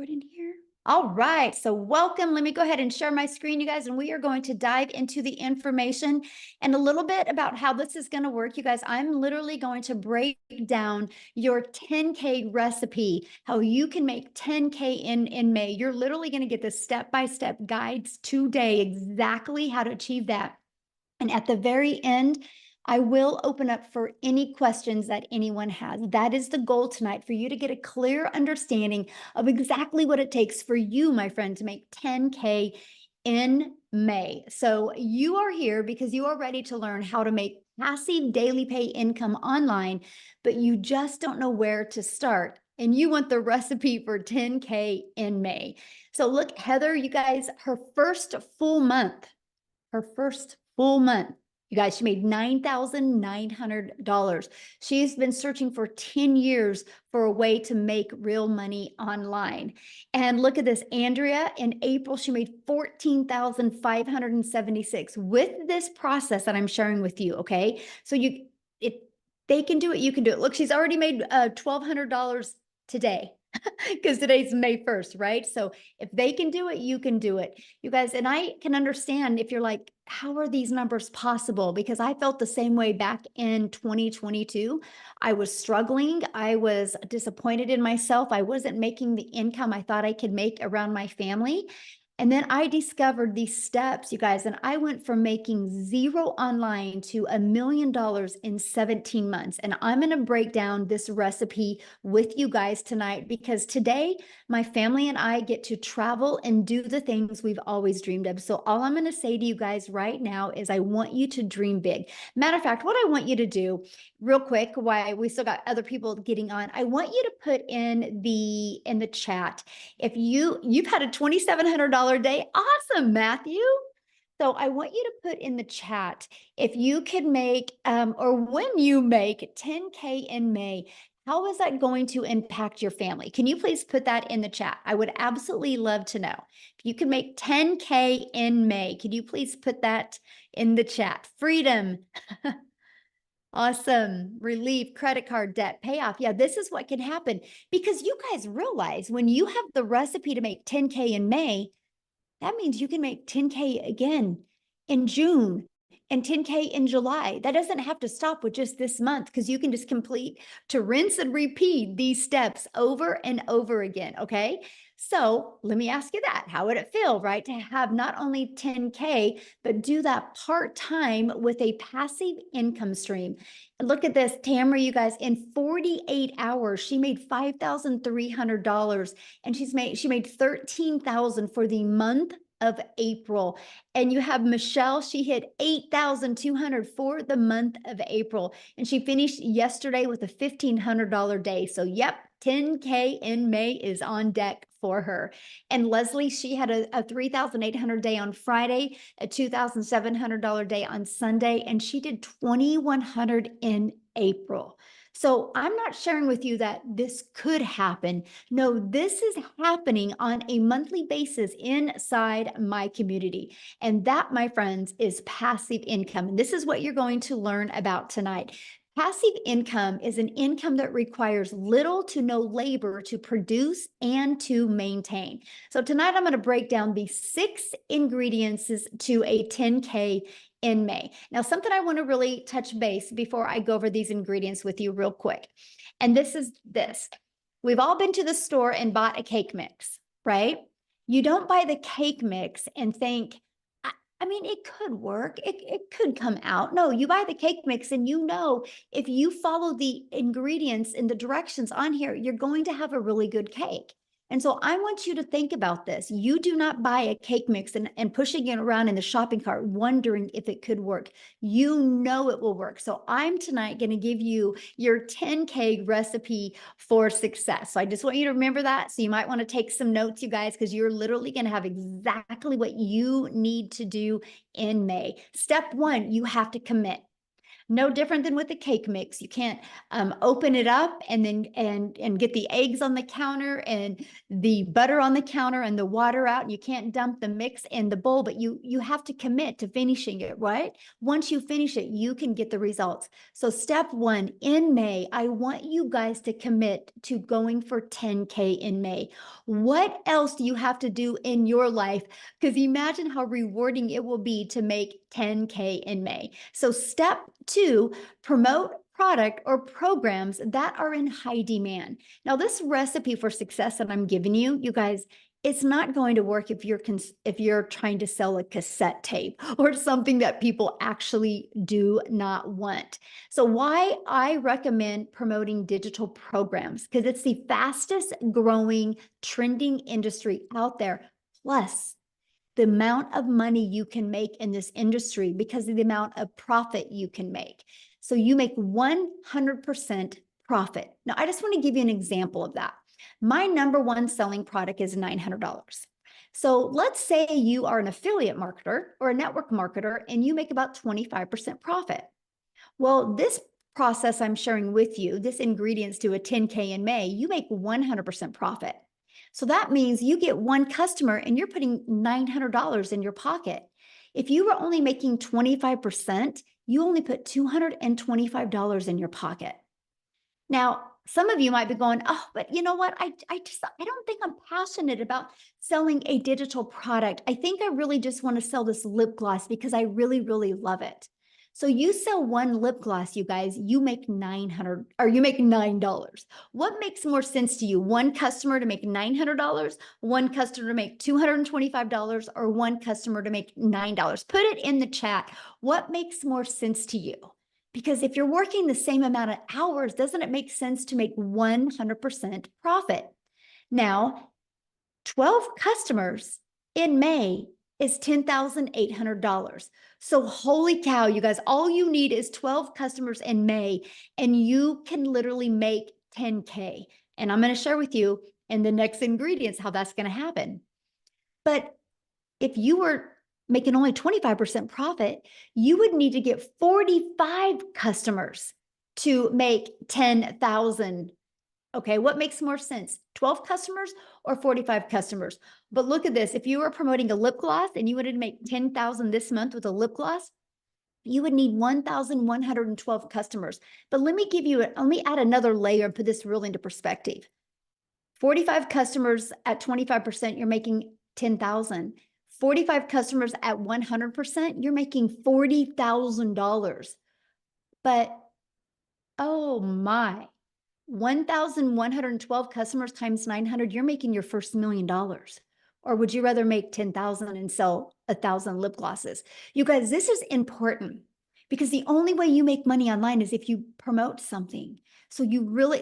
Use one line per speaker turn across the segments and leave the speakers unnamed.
recording here? All right, so welcome. Let me go ahead and share my screen, you guys, and we are going to dive into the information and a little bit about how this is going to work. You guys, I'm literally going to break down your 10K recipe, how you can make 10K in May. You're literally going to get the step-by-step guides today, exactly how to achieve that. And at the very end, I will open up for any questions that anyone has. That is the goal tonight, for you to get a clear understanding of exactly what it takes for you, my friend, to make 10K in May. So you are here because you are ready to learn how to make passive daily pay income online, but you just don't know where to start. And you want the recipe for 10K in May. So look, Heather, you guys, her first full month, you guys, she made $9,900. She's been searching for 10 years for a way to make real money online. And look at this, Andrea, in April, she made $14,576 with this process that I'm sharing with you, okay? So if they can do it, you can do it. Look, she's already made $1,200 today. Because today's May 1st, right? So if they can do it, you can do it. You guys, and I can understand if you're like, how are these numbers possible? Because I felt the same way back in 2022. I was struggling. I was disappointed in myself. I wasn't making the income I thought I could make around my family. And then I discovered these steps, you guys, and I went from making zero online to $1 million in 17 months. And I'm going to break down this recipe with you guys tonight, because today my family and I get to travel and do the things we've always dreamed of. So all I'm going to say to you guys right now is I want you to dream big. Matter of fact, what I want you to do real quick, while we still got other people getting on, I want you to put in the chat, if you've had a $2,700 day. Awesome, Matthew. So I want you to put in the chat, if you could make, or when you make 10K in May, how is that going to impact your family? Can you please put that in the chat? I would absolutely love to know. If you can make 10K in May, could you please put that in the chat? Freedom. Awesome. Relief, credit card debt, payoff. Yeah, this is what can happen, because you guys realize when you have the recipe to make 10K in May, that means you can make 10K again in June and 10K in July. That doesn't have to stop with just this month, because you can just complete to rinse and repeat these steps over and over again. Okay. So let me ask you that. How would it feel, right, to have not only 10K, but do that part-time with a passive income stream? And look at this, Tamara, you guys, in 48 hours, she made $5,300, and she made 13,000 for the month of April. And you have Michelle, she hit 8,200 for the month of April, and she finished yesterday with a $1,500 day. So yep, 10K in May is on deck for her. And Leslie, she had a 3,800 day on Friday, a $2,700 day on Sunday, and she did 2,100 in April. So I'm not sharing with you that this could happen. No, this is happening on a monthly basis inside my community. And that, my friends, is passive income. And this is what you're going to learn about tonight. Passive income is an income that requires little to no labor to produce and to maintain. So tonight I'm going to break down the 6 ingredients to a 10K in May. Now, something I want to really touch base before I go over these ingredients with you real quick. And this is this. We've all been to the store and bought a cake mix, right? You don't buy the cake mix and think, I mean, it could work. It could come out. No, you buy the cake mix and you know, if you follow the ingredients and the directions on here, you're going to have a really good cake. And so I want you to think about this. You do not buy a cake mix and pushing it around in the shopping cart, wondering if it could work. You know it will work. So I'm tonight going to give you your 10K recipe for success. So I just want you to remember that. So you might want to take some notes, you guys, because you're literally going to have exactly what you need to do in May. Step 1, you have to commit. No different than with the cake mix. You can't open it up and then and get the eggs on the counter and the butter on the counter and the water out. You can't dump the mix in the bowl, but you have to commit to finishing it, right? Once you finish it, you can get the results. So step one, in May, I want you guys to commit to going for 10K in May. What else do you have to do in your life? Because imagine how rewarding it will be to make 10K in May. So step two, promote product or programs that are in high demand. Now, this recipe for success that I'm giving you, you guys, it's not going to work if you're trying to sell a cassette tape or something that people actually do not want. So why I recommend promoting digital programs, because it's the fastest growing trending industry out there. Plus, the amount of money you can make in this industry because of the amount of profit you can make. So you make 100% profit. Now, I just want to give you an example of that. My number one selling product is $900. So let's say you are an affiliate marketer or a network marketer and you make about 25% profit. Well, this process I'm sharing with you, this ingredients to a 10K in May, you make 100% profit. So that means you get one customer and you're putting $900 in your pocket. If you were only making 25%, you only put $225 in your pocket. Now, some of you might be going, oh, but you know what? I don't think I'm passionate about selling a digital product. I think I really just want to sell this lip gloss because I really, really love it. So you sell one lip gloss, you guys, you make $900 or you make $9. What makes more sense to you? One customer to make $900, one customer to make $225, or one customer to make $9? Put it in the chat. What makes more sense to you? Because if you're working the same amount of hours, doesn't it make sense to make 100% profit? Now, 12 customers in May is $10,800. So holy cow, you guys, all you need is 12 customers in May and you can literally make 10K. And I'm going to share with you in the next ingredients how that's going to happen. But if you were making only 25% profit, you would need to get 45 customers to make 10,000. Okay, what makes more sense? 12 customers or 45 customers? But look at this. If you were promoting a lip gloss and you wanted to make 10,000 this month with a lip gloss, you would need 1,112 customers. But let me add another layer and put this really into perspective. 45 customers at 25%, you're making 10,000. 45 customers at 100%, you're making $40,000. But oh my, 1,112 customers times 900, you're making your first $1 million. Or would you rather make 10,000 and sell 1,000 lip glosses? You guys, this is important because the only way you make money online is if you promote something. So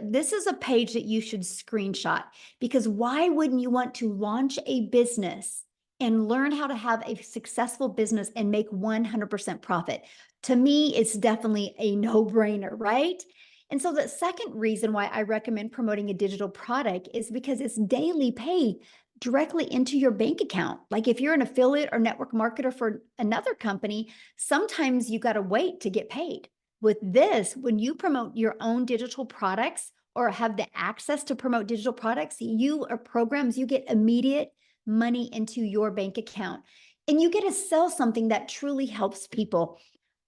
this is a page that you should screenshot, because why wouldn't you want to launch a business and learn how to have a successful business and make 100% profit? To me, it's definitely a no-brainer, right? And so the second reason why I recommend promoting a digital product is because it's daily pay directly into your bank account. Like if you're an affiliate or network marketer for another company, sometimes you got to wait to get paid. With this, when you promote your own digital products or have the access to promote digital products, you or programs, you get immediate money into your bank account. And you get to sell something that truly helps people.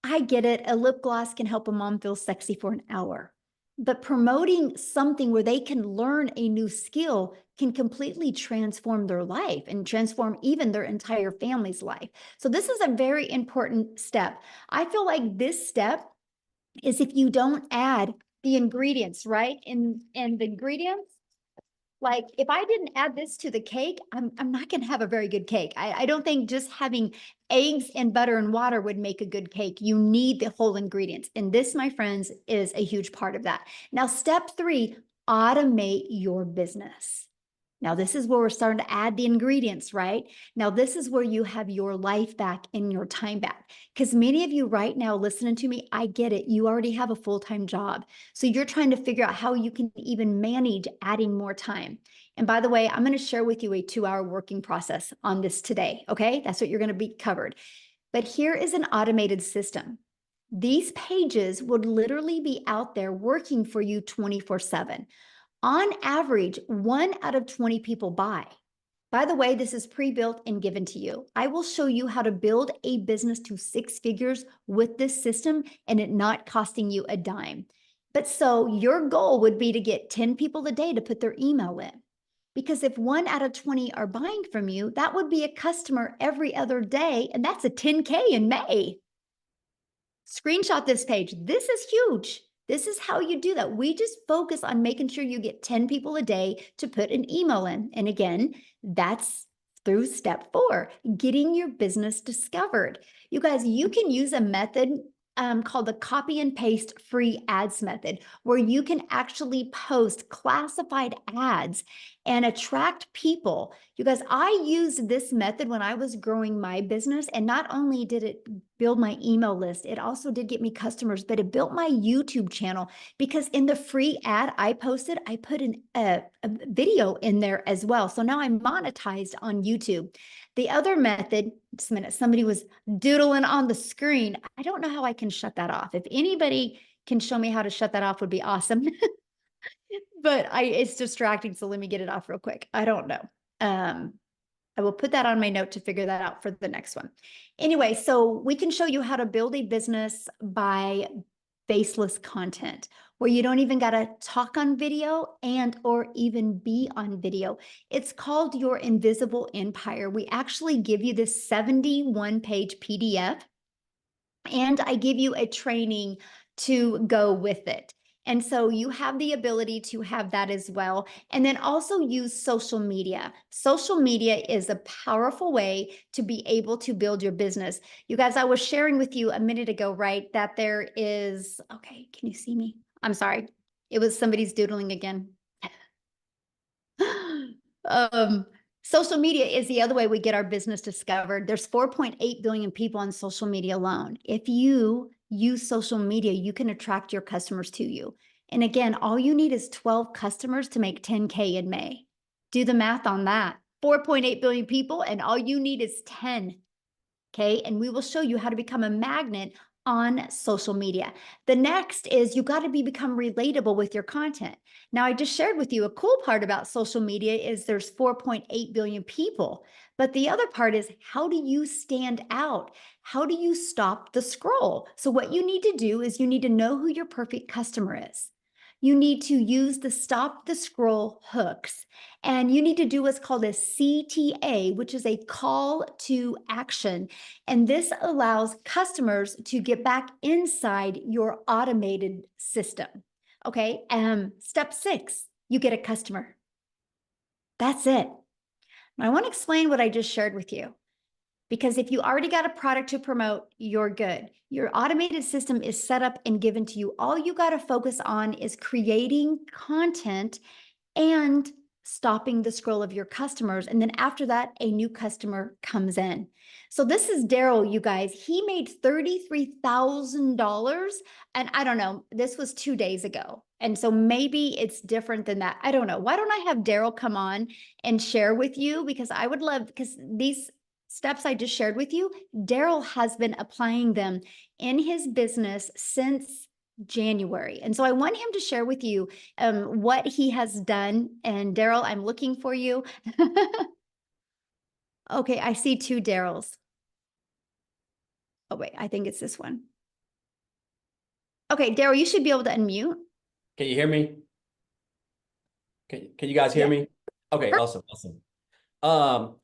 I get it. A lip gloss can help a mom feel sexy for an hour. But promoting something where they can learn a new skill can completely transform their life and transform even their entire family's life. So this is a very important step. I feel like this step is if you don't add the ingredients, right? And the ingredients, like if I didn't add this to the cake, I'm not going to have a very good cake. I don't think just having eggs and butter and water would make a good cake. You need the whole ingredients. And this, my friends, is a huge part of that. Now, step 3, automate your business. Now, this is where we're starting to add the ingredients, right? Now, this is where you have your life back and your time back. Because many of you right now listening to me, I get it. You already have a full-time job. So you're trying to figure out how you can even manage adding more time. And by the way, I'm going to share with you a 2-hour working process on this today. Okay, that's what you're going to be covered. But here is an automated system. these pages would literally be out there working for you 24/7. On average, 1 out of 20 people buy. By the way, this is pre-built and given to you. I will show you how to build a business to 6 figures with this system and it not costing you a dime. But so your goal would be to get 10 people a day to put their email in. Because if 1 out of 20 are buying from you, that would be a customer every other day, and that's a 10K in May. Screenshot this page. This is huge. This is how you do that. We just focus on making sure you get 10 people a day to put an email in. And again, that's through step 4, getting your business discovered. You guys, you can use a method called the copy and paste free ads method, where you can actually post classified ads and attract people. You guys, I used this method when I was growing my business, and not only did it build my email list, it also did get me customers, but it built my YouTube channel, because in the free ad I posted, I put a video in there as well. So now I'm monetized on YouTube. The other method, just a minute, somebody was doodling on the screen. I don't know how I can shut that off. If anybody can show me how to shut that off, would be awesome. But it's distracting, so let me get it off real quick. I don't know. I will put that on my note to figure that out for the next one. Anyway, so we can show you how to build a business by faceless content, where you don't even got to talk on video and or even be on video. It's called your invisible empire. We actually give you this 71-page PDF, and I give you a training to go with it. And so you have the ability to have that as well. And then also use social media. Social media is a powerful way to be able to build your business. You guys, I was sharing with you a minute ago, right, that there is, okay, can you see me? I'm sorry. It was somebody's doodling again. Social media is the other way we get our business discovered. There's 4.8 billion people on social media alone. If you use social media, you can attract your customers to you. And again, all you need is 12 customers to make 10K in May. Do the math on that. 4.8 billion people, and all you need is 10. Okay. And we will show you how to become a magnet on social media. The next is you got to become relatable with your content. Now, I just shared with you a cool part about social media is there's 4.8 billion people, but the other part is, how do you stand out? How do you stop the scroll? So what you need to do is you need to know who your perfect customer is. You need to use the stop the scroll hooks, and you need to do what's called a CTA, which is a call to action. And this allows customers to get back inside your automated system. Okay. Step 6, you get a customer. That's it. Now, I want to explain what I just shared with you, because if you already got a product to promote, you're good. Your automated system is set up and given to you. All you got to focus on is creating content and stopping the scroll of your customers. And then after that, a new customer comes in. So this is Daryl, you guys. He made $33,000. And I don't know, this was 2 days ago. And so maybe it's different than that. I don't know. Why don't I have Daryl come on and share with you? Because I would love, because these steps I just shared with you, Daryl has been applying them in his business since January. And so I want him to share with you what he has done. And Daryl, I'm looking for you. Okay, I see 2 Daryls. Oh, wait, I think it's this one. Okay, Daryl, you should be able to unmute.
Can you hear me? Can you guys hear me? Okay, awesome.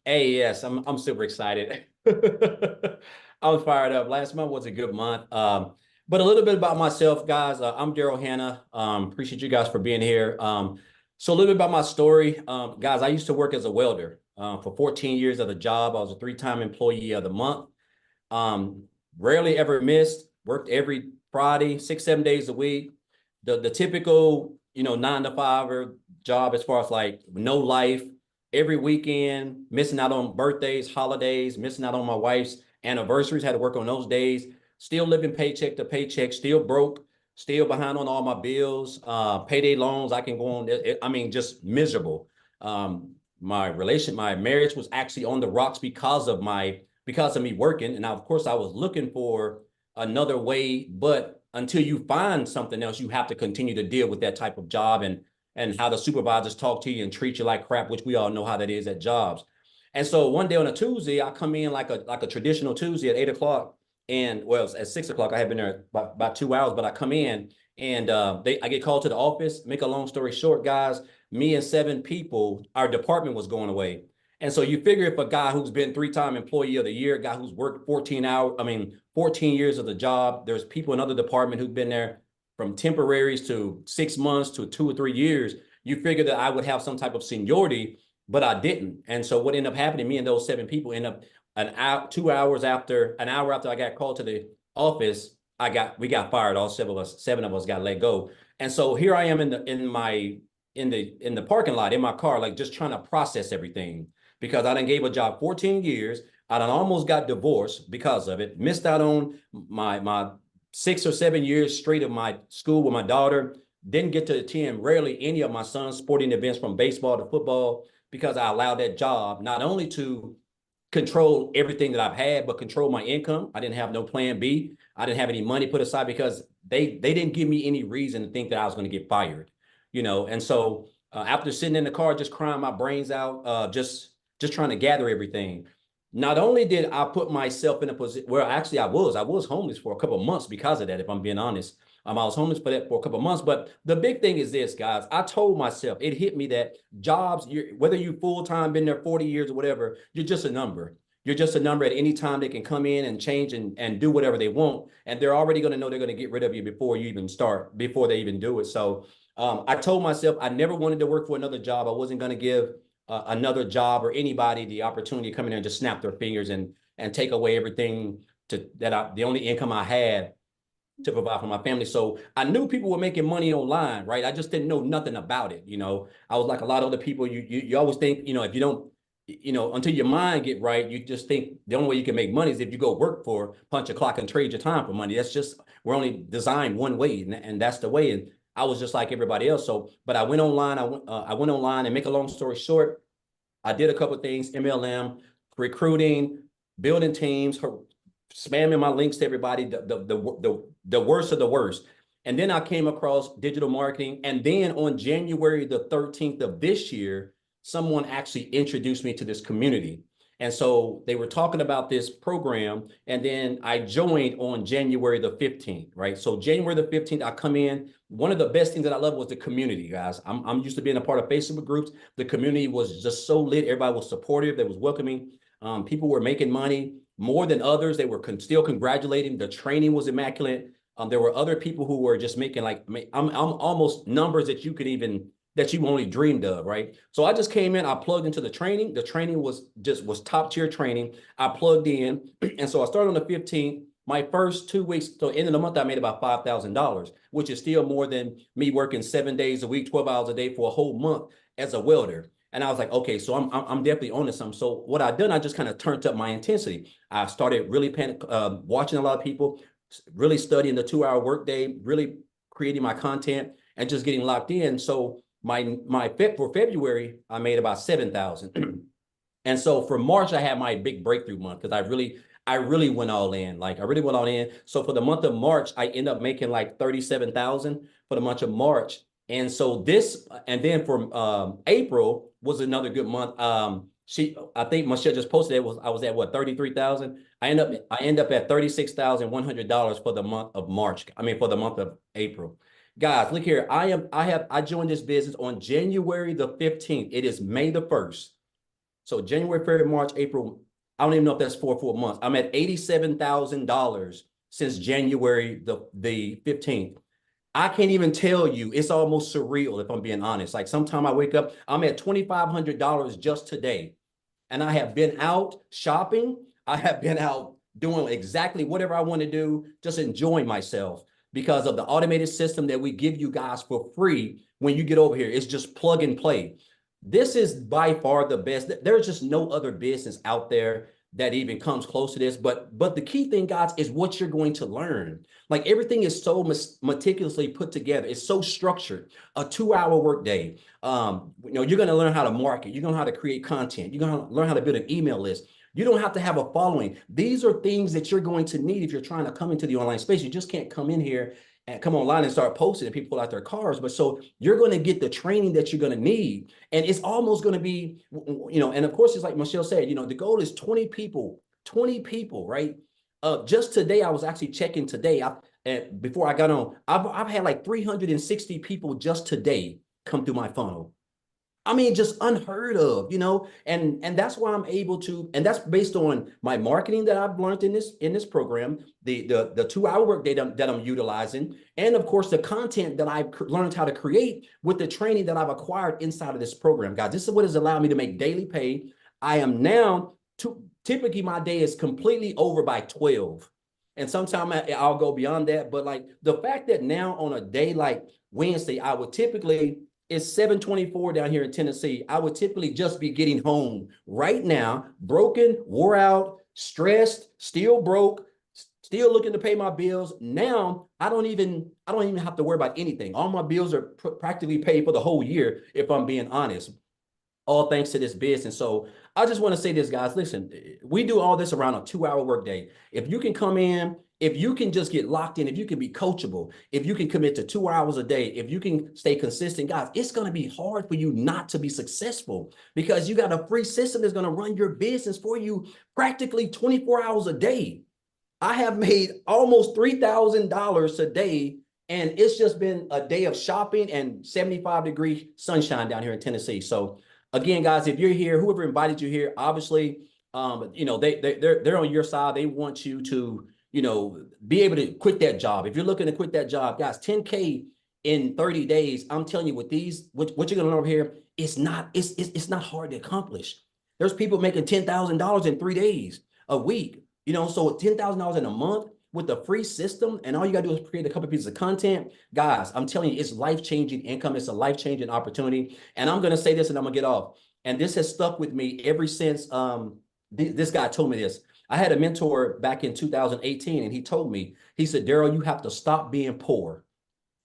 Hey, yes, I'm super excited. I'm fired up. Last month was a good month. But a little bit about myself, guys. I'm Daryl Hanna. Appreciate you guys for being here. So a little bit about my story. Guys, I used to work as a welder for 14 years at the job. I was a 3-time employee of the month. Rarely ever missed, worked every Friday, 6-7 days a week. The typical, 9-to-5 job, as far as like no life, every weekend, missing out on birthdays, holidays, missing out on my wife's anniversaries, had to work on those days, still living paycheck to paycheck, still broke, still behind on all my bills, payday loans. I can go on, just miserable. My marriage was actually on the rocks because of me working. And now, of course, I was looking for another way, but until you find something else, you have to continue to deal with that type of job and how the supervisors talk to you and treat you like crap, which we all know how that is at jobs. And so one day on a Tuesday, I come in like a traditional Tuesday at 8 o'clock. And well, at 6 o'clock, I had been there about 2 hours, but I come in and I get called to the office. Make a long story short, guys, me and 7 people, our department was going away. And so you figure if a guy who's been 3-time employee of the year, a guy who's worked 14 years of the job, there's people in other department who've been there from temporaries to 6 months to 2 or 3 years. You figure that I would have some type of seniority, but I didn't. And so what ended up happening, me and those 7 people end up an hour after I got called to the office, we got fired. All 7 of us got let go. And so here I am in the parking lot in my car, like just trying to process everything, because I done gave a job 14 years. I done almost got divorced because of it. Missed out on my 6 or 7 years straight of my school with my daughter. Didn't get to attend rarely any of my son's sporting events from baseball to football because I allowed that job not only to control everything that I've had, but control my income. I didn't have no plan B. I didn't have any money put aside because they didn't give me any reason to think that I was going to get fired, And so after sitting in the car, just crying my brains out, just trying to gather everything. Not only did I put myself in a position where actually I was homeless for a couple of months because of that, if I'm being honest. I was homeless for a couple of months. But the big thing is this, guys. I told myself, it hit me that jobs, whether you full-time, been there 40 years or whatever, you're just a number. You're just a number. At any time they can come in and change and do whatever they want. And they're already going to know they're going to get rid of you before you even start, before they even do it. So I told myself I never wanted to work for another job. I wasn't going to give another job or anybody the opportunity to come in there and just snap their fingers and take away everything the only income I had to provide for my family. So I knew people were making money online, right? I just didn't know nothing about it. I was like a lot of other people. You always think, if you don't, until your mind get right, you just think the only way you can make money is if you go work for, punch a clock and trade your time for money. That's just, we're only designed one way, and that's the way. And I was just like everybody else. So, but I went online. I went online, and make a long story short, I did a couple of things: MLM, recruiting, building teams, spamming my links to everybody, the worst of the worst. And then I came across digital marketing. And then on January the 13th of this year, someone actually introduced me to this community. And so they were talking about this program. And then I joined on January the 15th, right? So January the 15th, I come in. One of the best things that I love was the community, guys. I'm used to being a part of Facebook groups. The community was just so lit. Everybody was supportive. They was welcoming. People were making money more than others. They were still congratulating. The training was immaculate. There were other people who were just making I'm almost numbers that you only dreamed of, right? So I just came in, I plugged into the training. The training was top tier training. I plugged in. And so I started on the 15th. My first 2 weeks, so end of the month, I made about $5,000, which is still more than me working 7 days a week, 12 hours a day for a whole month as a welder. And I was like, okay, so I'm definitely on to something. So what I done, I just kind of turned up my intensity. I started really watching a lot of people, really studying the 2-hour workday, really creating my content and just getting locked in. So for February, I made about 7,000. And so for March, I had my big breakthrough month because I really went all in. I really went all in. So for the month of March, I ended up making like 37,000 for the month of March. And so and then for April was another good month. I think Michelle just posted it. I was at what, 33,000. I end up at $36,100 for the month of March. For the month of April. Guys, look here. I joined this business on January the 15th. It is May the 1st. So January, February, March, April. I don't even know if that's 4 full months. I'm at $87,000 since January the 15th. I can't even tell you. It's almost surreal if I'm being honest. Like sometime I wake up, I'm at $2,500 just today. And I have been out shopping. I have been out doing exactly whatever I want to do, just enjoying myself because of the automated system that we give you guys for free when you get over here. It's just plug and play. This is by far the best. There's just no other business out there that even comes close to this. But the key thing, guys, is what you're going to learn. Like everything is so meticulously put together. It's so structured. A 2-hour workday. You're going to learn how to market. You're going to learn how to create content. You're going to learn how to build an email list. You don't have to have a following. These are things that you're going to need if you're trying to come into the online space. You just can't come in here and come online and start posting and people pull out their cars. But so you're going to get the training that you're going to need. And it's almost going to be, and of course, it's like Michelle said, the goal is 20 people, right? Just today, I was actually checking today. And before I got on, I've had like 360 people just today come through my funnel. I mean, just unheard of, and that's why I'm able to, and that's based on my marketing that I've learned in this program, the 2-hour workday that I'm utilizing, and of course the content that I've learned how to create with the training that I've acquired inside of this program. Guys, this is what has allowed me to make daily pay. I am now typically my day is completely over by 12. And sometimes I'll go beyond that. But like the fact that now on a day like Wednesday, I would typically, it's 7:24 down here in Tennessee. I would typically just be getting home right now, broken, wore out, stressed, still broke, still looking to pay my bills. Now I don't even have to worry about anything. All my bills are practically paid for the whole year, if I'm being honest. All thanks to this business. So I just want to say this, guys, listen, we do all this around a 2-hour workday. If you can come in, if you can just get locked in, if you can be coachable, if you can commit to 2 hours a day, if you can stay consistent, guys, it's going to be hard for you not to be successful because you got a free system that's going to run your business for you practically 24 hours a day. I have made almost $3,000 a day, and it's just been a day of shopping and 75-degree sunshine down here in Tennessee. So again, guys, if you're here, whoever invited you here, obviously, they're on your side. They want you to, be able to quit that job. If you're looking to quit that job, guys, 10K in 30 days, I'm telling you, with these, what you're gonna learn over here, it's not hard to accomplish. There's people making $10,000 in 3 days, a week, so $10,000 in a month with the free system, and all you gotta do is create a couple pieces of content. Guys, I'm telling you, it's life-changing income. It's a life-changing opportunity. And I'm gonna say this and I'm gonna get off. And this has stuck with me ever since this guy told me this. I had a mentor back in 2018, and he told me, he said, Daryl, you have to stop being poor.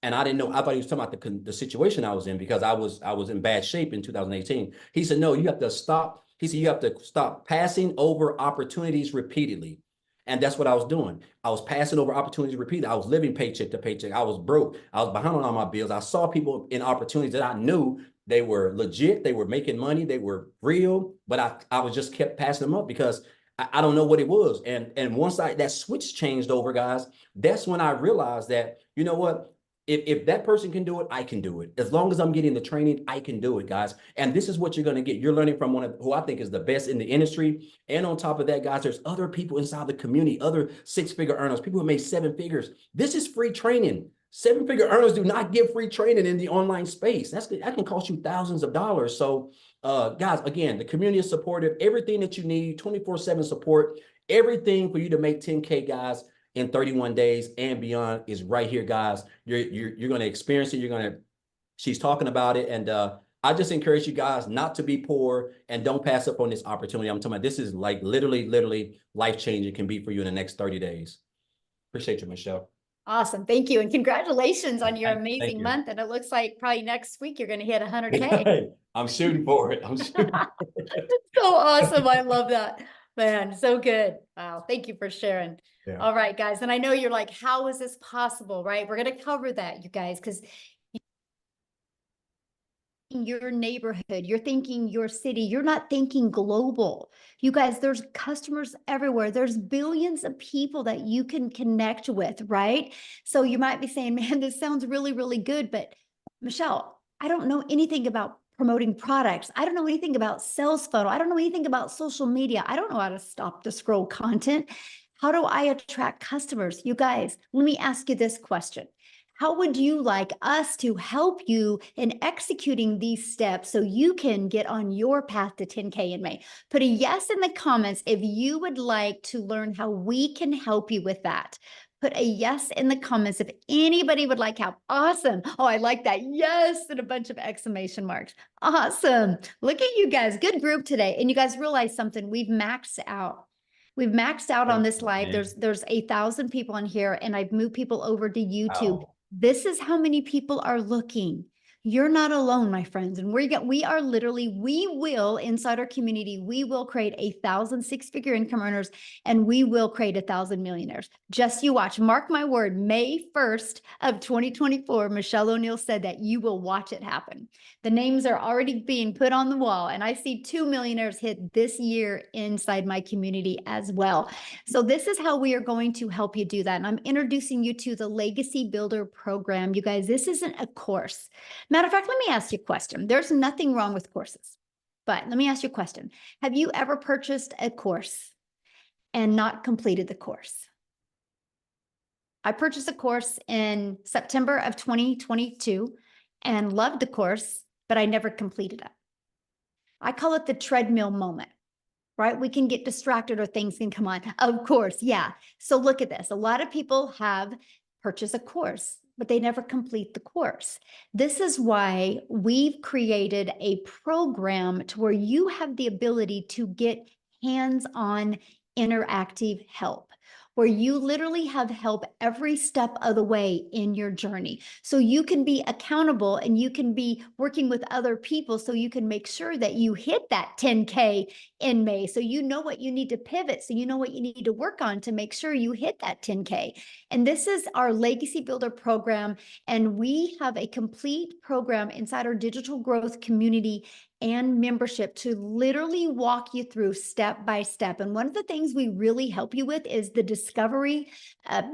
And I didn't know, I thought he was talking about the situation I was in because I was in bad shape in 2018. He said, no, you have to stop. He said, you have to stop passing over opportunities repeatedly. And that's what I was doing. I was passing over opportunities repeatedly. I was living paycheck to paycheck. I was broke. I was behind on all my bills. I saw people in opportunities that I knew they were legit. They were making money. They were real. But I was just kept passing them up because I don't know what it was. And once that switch changed over, guys, that's when I realized that, you know what? If that person can do it, I can do it. As long as I'm getting the training, I can do it, guys. And this is what you're going to get. You're learning from one of who I think is the best in the industry. And on top of that, guys, there's other people inside the community, other 6-figure earners, people who made 7 figures. This is free training. 7-figure earners do not give free training in the online space. That can cost you thousands of dollars. So, guys, again, the community is supportive. Everything that you need, 24/7 support, everything for you to make 10K, guys, in 31 days and beyond is right here, guys. You're going to experience it. She's talking about it. And I just encourage you guys not to be poor and don't pass up on this opportunity. I'm talking about this is like literally life-changing. It can be for you in the next 30 days. Appreciate you, Michelle.
Awesome. Thank you. And congratulations on your
Thank
amazing
you.
month. And it looks like probably next week you're going to hit 100K.
I'm shooting for it.
So awesome. I love that. Man, so good. Wow. Thank you for sharing.
Yeah.
All right, guys. And I know you're like, how is this possible, right? We're going to cover that, you guys, because your neighborhood, you're thinking your city, you're not thinking global. You guys, there's customers everywhere. There's billions of people that you can connect with, right? So you might be saying, man, this sounds really, really good. But Michelle, I don't know anything about promoting products. I don't know anything about sales funnel. I don't know anything about social media. I don't know how to stop the scroll content. How do I attract customers? You guys, let me ask you this question. How would you like us to help you in executing these steps so you can get on your path to 10K in May? Put a yes in the comments if you would like to learn how we can help you with that. Put a yes in the comments if anybody would like help. Awesome. Oh, I like that. Yes, and a bunch of exclamation marks. Awesome. Look at you guys. Good group today. And you guys realize something. We've maxed out. We've maxed out on this live. There's 1,000 people in here, and I've moved people over to YouTube.
Wow.
This is how many people are looking. You're not alone, my friends. And we are literally, we will inside our community, we will create 1,000 six-figure income earners, and we will create 1,000 millionaires. Just you watch. Mark my word, May 1st of 2024, Michelle O'Neill said that you will watch it happen. The names are already being put on the wall, and I see 2 millionaires hit this year inside my community as well. So this is how we are going to help you do that. And I'm introducing you to the Legacy Builder program. You guys, this isn't a course. Matter of fact, let me ask you a question. There's nothing wrong with courses, but let me ask you a question. Have you ever purchased a course and not completed the course? I purchased a course in September of 2022 and loved the course, but I never completed it. I call it the treadmill moment, right? We can get distracted or things can come on. Of course, yeah. So look at this. A lot of people have purchased a course, but they never complete the course. This is why we've created a program to where you have the ability to get hands-on interactive help, where you literally have help every step of the way in your journey. So you can be accountable and you can be working with other people so you can make sure that you hit that 10K in May. So you know what you need to pivot. So you know what you need to work on to make sure you hit that 10K. And this is our Legacy Builder program. And we have a complete program inside our digital growth community and membership to literally walk you through step by step. And one of the things we really help you with is the discovery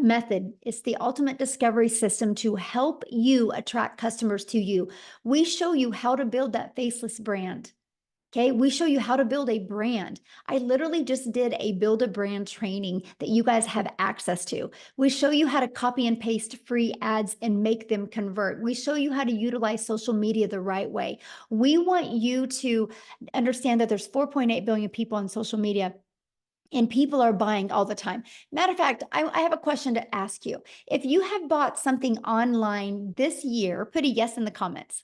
method. It's the ultimate discovery system to help you attract customers to you. We show you how to build that faceless brand. Okay, we show you how to build a brand. I literally just did a build a brand training that you guys have access to. We show you how to copy and paste free ads and make them convert. We show you how to utilize social media the right way. We want you to understand that there's 4.8 billion people on social media and people are buying all the time. Matter of fact, I have a question to ask you. If you have bought something online this year, put a yes in the comments.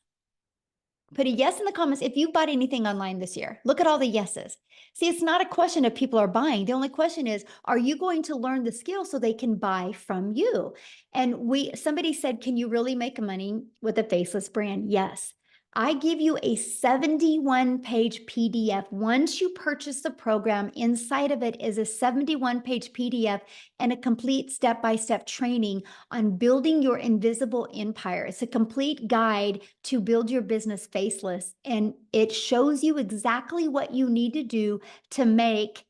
Put a yes in the comments if you bought anything online this year. Look at all the yeses. See, it's not a question if people are buying. The only question is, are you going to learn the skill so they can buy from you? And somebody said, can you really make money with a faceless brand? Yes. I give you a 71-page PDF. Once you purchase the program, inside of it is a 71-page PDF and a complete step-by-step training on building your invisible empire. It's a complete guide to build your business faceless, and it shows you exactly what you need to do to make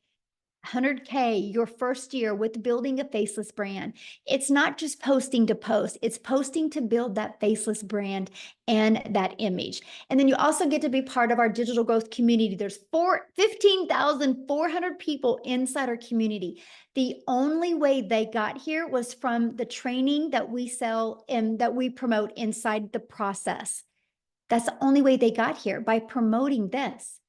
100K your first year with building a faceless brand. It's not just posting to post, it's posting to build that faceless brand and that image. And then you also get to be part of our digital growth community. There's 15,400 people inside our community. The only way they got here was from the training that we sell and that we promote inside the process. That's the only way they got here, by promoting this.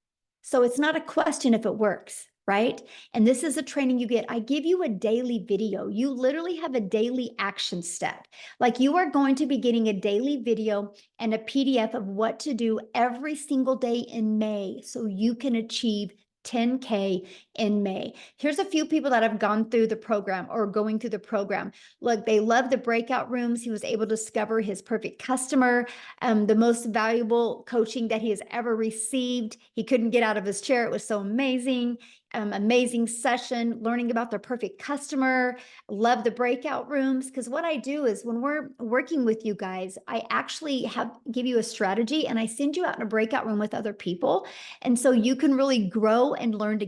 So it's not a question if it works, right? And this is a training you get. I give you a daily video. You literally have a daily action step. Like, you are going to be getting a daily video and a PDF of what to do every single day in May so you can achieve 10K in May. Here's a few people that have gone through the program or going through the program. Look, they love the breakout rooms. He was able to discover his perfect customer, the most valuable coaching that he has ever received. He couldn't get out of his chair. It was so amazing. Amazing session, learning about their perfect customer. Love the breakout rooms, because what I do is when we're working with you guys, I actually give you a strategy and I send you out in a breakout room with other people. And so you can really grow and learn together.